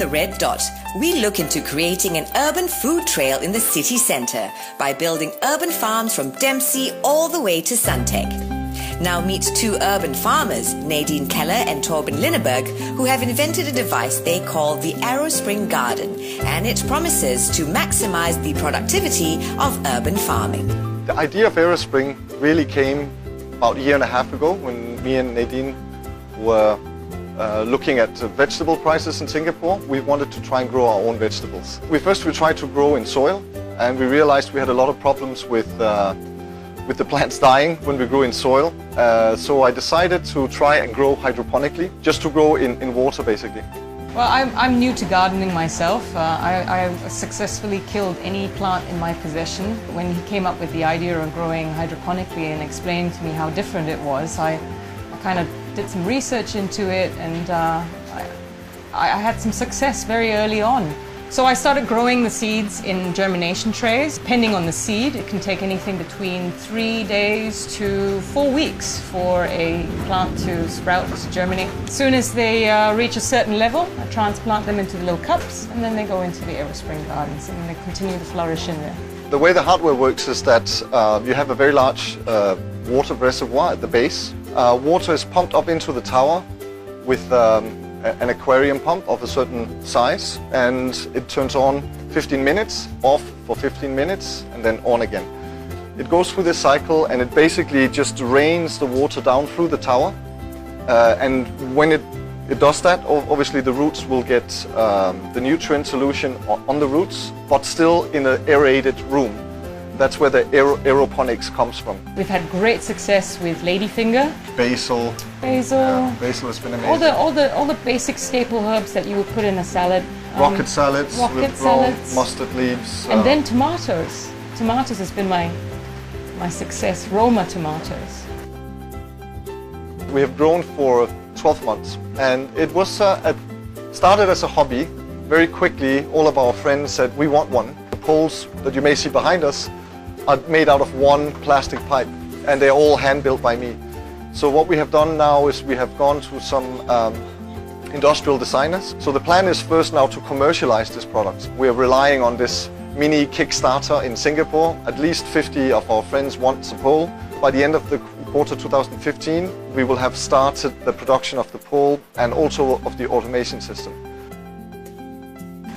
the Red Dot, we look into creating an urban food trail in the city centre by building urban farms from Dempsey all the way to Suntec. Now meet two urban farmers, Nadine Keller and Torben Linneberg, who have invented a device they call the Arrowspring Garden, and it promises to maximize the productivity of urban farming. The idea of Arrowspring really came about a year and a half ago when me and Nadine were looking at vegetable prices in Singapore. We wanted to try and grow our own vegetables. We tried to grow in soil, and we realized we had a lot of problems with the plants dying when we grew in soil. So I decided to try and grow hydroponically, just to grow in water basically. Well, I'm new to gardening myself. I successfully killed any plant in my possession. When he came up with the idea of growing hydroponically and explained to me how different it was, I kind of did some research into it, and I had some success very early on. So I started growing the seeds in germination trays. Depending on the seed, it can take anything between 3 days to 4 weeks for a plant to sprout, to germinate. As soon as they reach a certain level, I transplant them into the little cups, and then they go into the Arrowspring gardens and they continue to flourish in there. The way the hardware works is that you have a very large water reservoir at the base. Water is pumped up into the tower with an aquarium pump of a certain size, and it turns on 15 minutes, off for 15 minutes, and then on again. It goes through this cycle, and it basically just drains the water down through the tower, and when it does that, obviously the roots will get the nutrient solution on the roots, but still in an aerated room. That's where the aeroponics comes from. We've had great success with ladyfinger, basil. Yeah, basil has been amazing. All the basic staple herbs that you would put in a salad. Rocket salads, mustard leaves. And then tomatoes. Tomatoes has been my success. Roma tomatoes. We have grown for 12 months, and it was started as a hobby. Very quickly, all of our friends said, we want one. The poles that you may see behind us are made out of one plastic pipe, and they're all hand-built by me. So what we have done now is we have gone to some industrial designers. So the plan is first now to commercialize this product. We are relying on this mini Kickstarter in Singapore. At least 50 of our friends want a pole. By the end of the quarter 2015, we will have started the production of the pole and also of the automation system.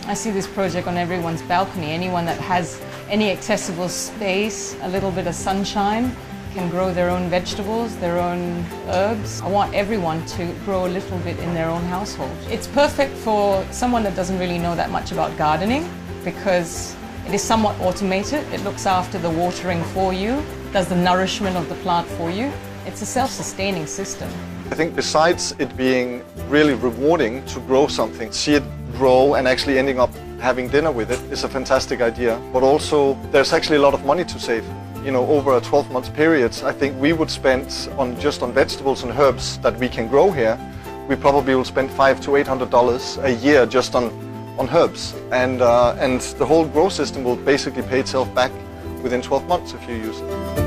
I see this project on everyone's balcony. Anyone that has any accessible space, a little bit of sunshine, can grow their own vegetables, their own herbs. I want everyone to grow a little bit in their own household. It's perfect for someone that doesn't really know that much about gardening, because it is somewhat automated. It looks after the watering for you, does the nourishment of the plant for you. It's a self-sustaining system. I think besides it being really rewarding to grow something, see it grow and actually ending up having dinner with it is a fantastic idea. But also there's actually a lot of money to save. You know, over a 12-month period, I think we would spend just on vegetables and herbs that we can grow here, we probably will spend $500 to $800 a year just on herbs. And the whole grow system will basically pay itself back within 12 months if you use it.